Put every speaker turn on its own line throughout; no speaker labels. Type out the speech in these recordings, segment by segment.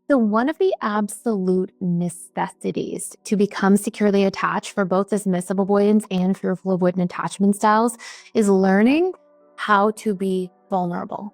So, one of the absolute necessities to become securely attached for both dismissive avoidance and fearful avoidant attachment styles is learning how to be vulnerable.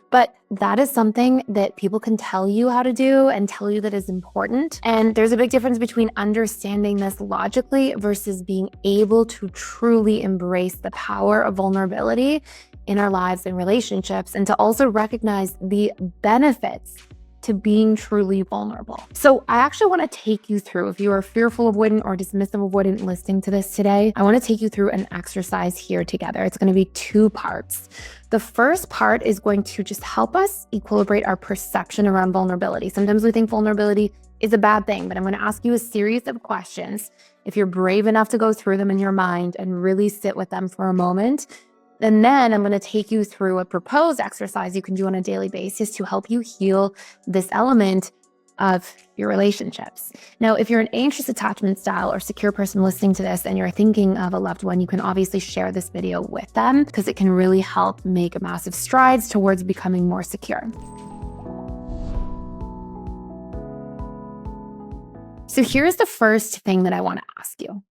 But that is something that people can tell you how to do and tell you that is important. And there's a big difference between understanding this logically versus being able to truly embrace the power of vulnerability in our lives and relationships, and to also recognize the benefits to being truly vulnerable. So I actually want to take you through, if you are fearful avoidant or dismissive avoidant listening to this today, I want to take you through an exercise here together. It's going to be 2 parts. The first part is going to just help us equilibrate our perception around vulnerability. Sometimes we think vulnerability is a bad thing, but I'm going to ask you a series of questions. If you're brave enough to go through them in your mind and really sit with them for a moment, and then I'm going to take you through a proposed exercise you can do on a daily basis to help you heal this element of your relationships. Now, if you're an anxious attachment style or secure person listening to this and you're thinking of a loved one, you can obviously share this video with them because it can really help make massive strides towards becoming more secure. So here's the first thing that I want to ask you.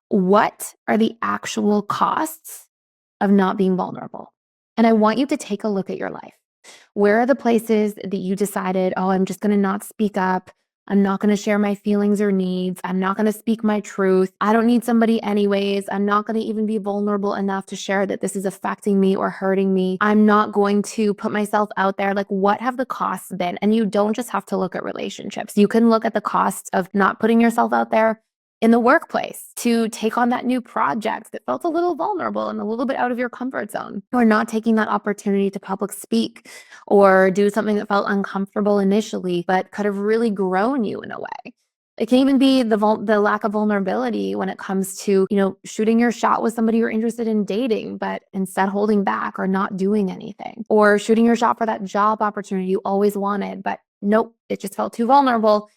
What are the actual costs of not being vulnerable? And I want you to take a look at your life. Where are the places that you decided, oh, I'm just going to not speak up. I'm not going to share my feelings or needs. I'm not going to speak my truth. I don't need somebody anyways. I'm not going to even be vulnerable enough to share that this is affecting me or hurting me. I'm not going to put myself out there. Like, what have the costs been? And you don't just have to look at relationships. You can look at the costs of not putting yourself out there in the workplace, to take on that new project that felt a little vulnerable and a little bit out of your comfort zone, or not taking that opportunity to public speak or do something that felt uncomfortable initially, but could have really grown you in a way. It can even be the lack of vulnerability when it comes to, shooting your shot with somebody you're interested in dating, but instead holding back or not doing anything, or shooting your shot for that job opportunity you always wanted, but nope, it just felt too vulnerable.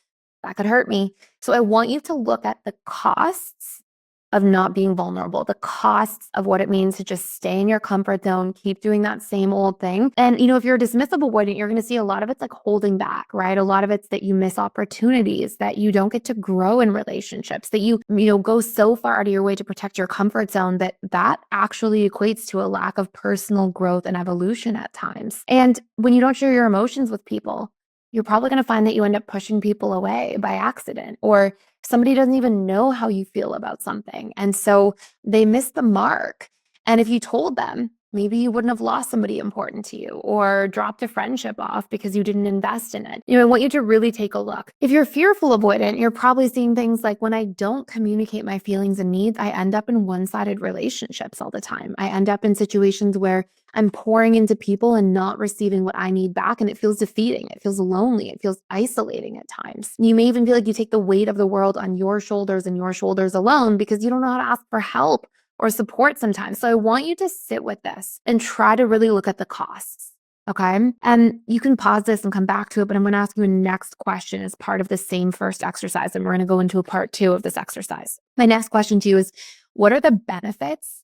That could hurt me. So I want you to look at the costs of not being vulnerable, the costs of what it means to just stay in your comfort zone, keep doing that same old thing. And, if you're a dismissive avoidant, you're going to see a lot of it's like holding back, right? A lot of it's that you miss opportunities, that you don't get to grow in relationships, that you go so far out of your way to protect your comfort zone that actually equates to a lack of personal growth and evolution at times. And when you don't share your emotions with people, you're probably going to find that you end up pushing people away by accident, or somebody doesn't even know how you feel about something. And so they miss the mark. And if you told them, maybe you wouldn't have lost somebody important to you or dropped a friendship off because you didn't invest in it. I want you to really take a look. If you're fearful avoidant, you're probably seeing things like, when I don't communicate my feelings and needs, I end up in one-sided relationships all the time. I end up in situations where I'm pouring into people and not receiving what I need back. And it feels defeating. It feels lonely. It feels isolating at times. You may even feel like you take the weight of the world on your shoulders and your shoulders alone because you don't know how to ask for help or support sometimes. So I want you to sit with this and try to really look at the costs. Okay. And you can pause this and come back to it, but I'm going to ask you a next question as part of the same first exercise. And we're going to go into a part 2 of this exercise. My next question to you is, what are the benefits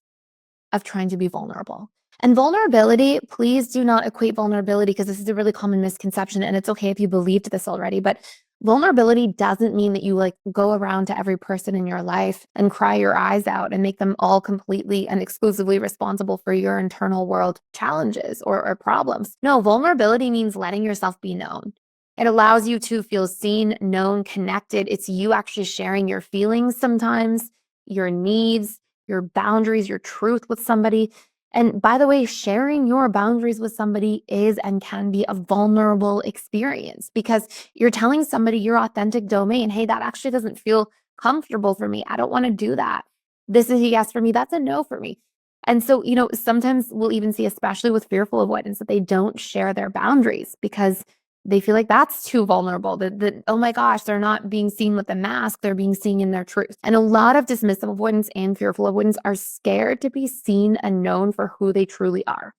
of trying to be vulnerable? And vulnerability, please do not equate vulnerability, because this is a really common misconception, and it's okay if you believed this already, but vulnerability doesn't mean that you go around to every person in your life and cry your eyes out and make them all completely and exclusively responsible for your internal world challenges or problems. No, vulnerability means letting yourself be known. It allows you to feel seen, known, connected. It's you actually sharing your feelings sometimes, your needs, your boundaries, your truth with somebody. And by the way, sharing your boundaries with somebody is and can be a vulnerable experience, because you're telling somebody your authentic domain, hey, that actually doesn't feel comfortable for me. I don't want to do that. This is a yes for me. That's a no for me. And so, sometimes we'll even see, especially with fearful avoidance, that they don't share their boundaries because they feel like that's too vulnerable, that, oh my gosh, they're not being seen with a mask, they're being seen in their truth. And a lot of dismissive avoidance and fearful avoidance are scared to be seen and known for who they truly are.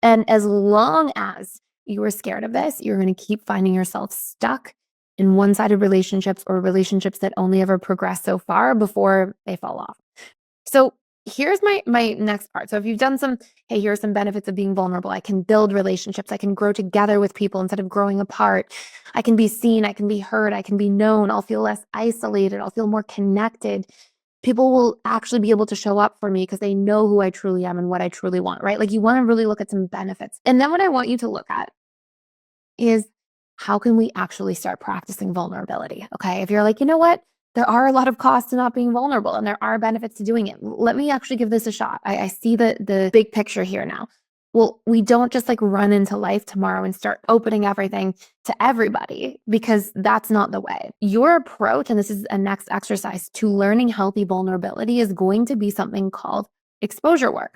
And as long as you are scared of this, you're going to keep finding yourself stuck in one-sided relationships, or relationships that only ever progress so far before they fall off. So here's my next part. So if you've done some, hey, here are some benefits of being vulnerable. I can build relationships. I can grow together with people instead of growing apart. I can be seen. I can be heard. I can be known. I'll feel less isolated. I'll feel more connected. People will actually be able to show up for me because they know who I truly am and what I truly want, right? Like you want to really look at some benefits. And then what I want you to look at is how can we actually start practicing vulnerability? Okay. If you're like, you know what? There are a lot of costs to not being vulnerable and there are benefits to doing it. Let me actually give this a shot. I see the big picture here now. Well, we don't just like run into life tomorrow and start opening everything to everybody because that's not the way. Your approach, and this is a next exercise to learning healthy vulnerability, is going to be something called exposure work.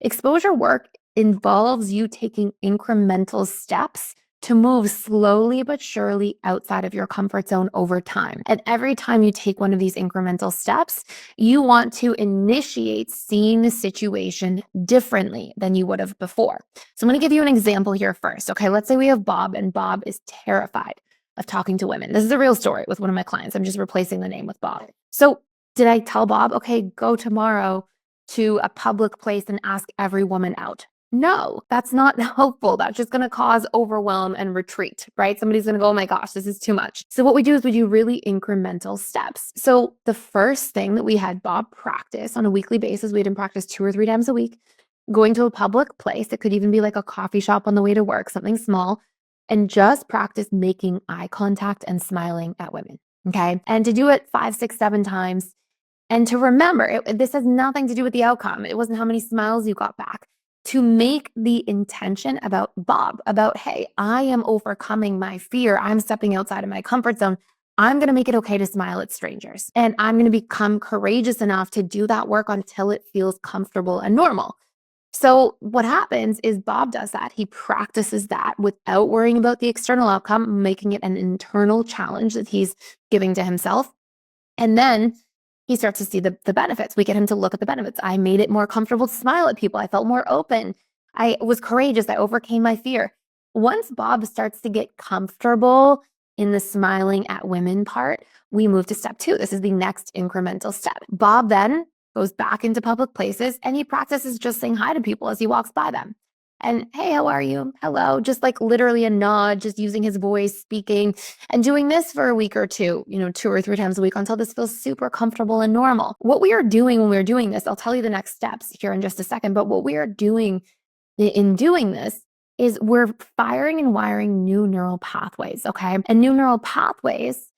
Exposure work involves you taking incremental steps to move slowly but surely outside of your comfort zone over time. And every time you take one of these incremental steps, you want to initiate seeing the situation differently than you would have before. So I'm going to give you an example here first. Okay, let's say we have Bob, and Bob is terrified of talking to women. This is a real story with one of my clients. I'm just replacing the name with Bob. So did I tell Bob, okay, go tomorrow to a public place and ask every woman out? No, that's not helpful. That's just going to cause overwhelm and retreat, right? Somebody's going to go, oh my gosh, this is too much. So what we do is we do really incremental steps. So the first thing that we had Bob practice on a weekly basis, we had him practice 2 or 3 times a week, going to a public place. It could even be like a coffee shop on the way to work, something small, and just practice making eye contact and smiling at women. Okay. And to do it 5, 6, 7 times. And to remember, this has nothing to do with the outcome. It wasn't how many smiles you got back. To make the intention about Bob, about, hey, I am overcoming my fear. I'm stepping outside of my comfort zone. I'm going to make it okay to smile at strangers. And I'm going to become courageous enough to do that work until it feels comfortable and normal. So what happens is Bob does that. He practices that without worrying about the external outcome, making it an internal challenge that he's giving to himself. And then he starts to see the benefits. We get him to look at the benefits. I made it more comfortable to smile at people. I felt more open. I was courageous. I overcame my fear. Once Bob starts to get comfortable in the smiling at women part, we move to step 2. This is the next incremental step. Bob then goes back into public places and he practices just saying hi to people as he walks by them. And hey, how are you? Hello, just like literally a nod, just using his voice, speaking, and doing this for a week or two, 2 or 3 times a week until this feels super comfortable and normal. What we are doing when we're doing this, I'll tell you the next steps here in just a second, but what we are doing in doing this is we're firing and wiring new neural pathways, okay? And new neural pathways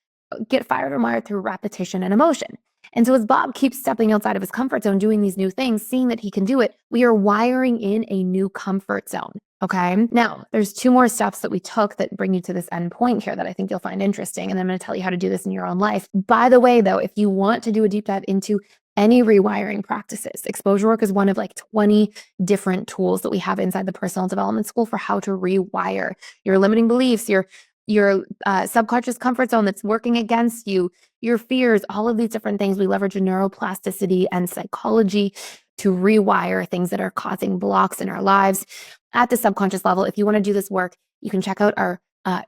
get fired and wired through repetition and emotion. And so as Bob keeps stepping outside of his comfort zone, doing these new things, seeing that he can do it, we are wiring in a new comfort zone. Okay. Now, there's 2 more steps that we took that bring you to this end point here that I think you'll find interesting. And I'm going to tell you how to do this in your own life. By the way, though, if you want to do a deep dive into any rewiring practices, exposure work is one of like 20 different tools that we have inside the personal development school for how to rewire your limiting beliefs, your subconscious comfort zone that's working against you, your fears, all of these different things. We leverage neuroplasticity and psychology to rewire things that are causing blocks in our lives at the subconscious level. If you want to do this work, you can check out our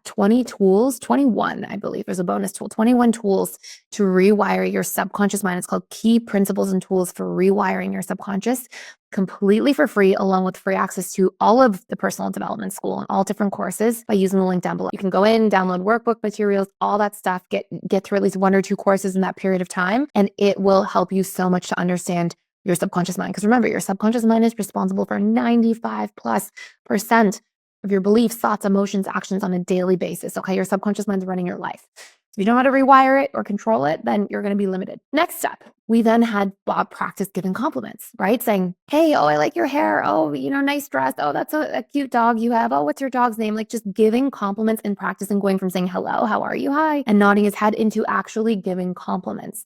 20 tools, 21, I believe. There's a bonus tool, 21 tools to rewire your subconscious mind. It's called Key Principles and Tools for Rewiring Your Subconscious, completely for free, along with free access to all of the personal development school and all different courses by using the link down below. You can go in, download workbook materials, all that stuff, get through at least 1 or 2 courses in that period of time, and it will help you so much to understand your subconscious mind. Because remember, your subconscious mind is responsible for 95+% of your beliefs, thoughts, emotions, actions on a daily basis. Okay, your subconscious mind's running your life. If you don't know how to rewire it or control it, then you're going to be limited. Next step, we then had Bob practice giving compliments, right? Saying, hey, oh, I like your hair. Oh, nice dress. Oh, that's a cute dog you have. Oh, what's your dog's name? Like just giving compliments and practicing going from saying hello, how are you, hi, and nodding his head into actually giving compliments.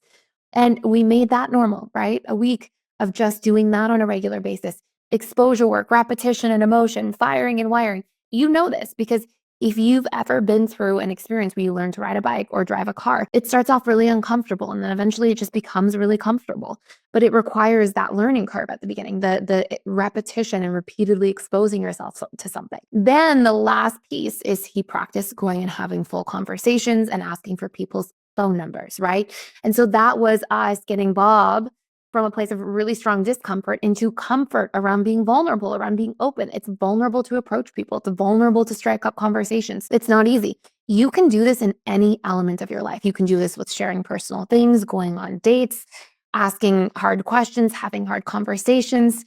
And we made that normal, right? A week of just doing that on a regular basis. Exposure work, repetition and emotion, firing and wiring. You know this because if you've ever been through an experience where you learn to ride a bike or drive a car, it starts off really uncomfortable and then eventually it just becomes really comfortable. But it requires that learning curve at the beginning, the repetition and repeatedly exposing yourself to something. Then the last piece is he practiced going and having full conversations and asking for people's phone numbers, right? And so that was us getting Bob from a place of really strong discomfort into comfort around being vulnerable, around being open. It's vulnerable to approach people. It's vulnerable to strike up conversations. It's not easy. You can do this in any element of your life. You can do this with sharing personal things, going on dates, asking hard questions, having hard conversations,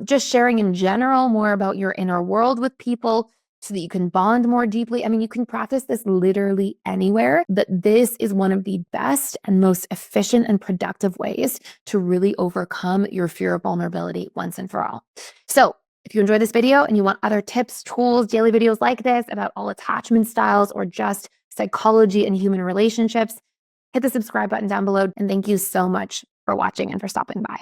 just sharing in general more about your inner world with people so that you can bond more deeply. I mean, you can practice this literally anywhere, but this is one of the best and most efficient and productive ways to really overcome your fear of vulnerability once and for all. So if you enjoyed this video and you want other tips, tools, daily videos like this about all attachment styles or just psychology and human relationships, hit the subscribe button down below. And thank you so much for watching and for stopping by.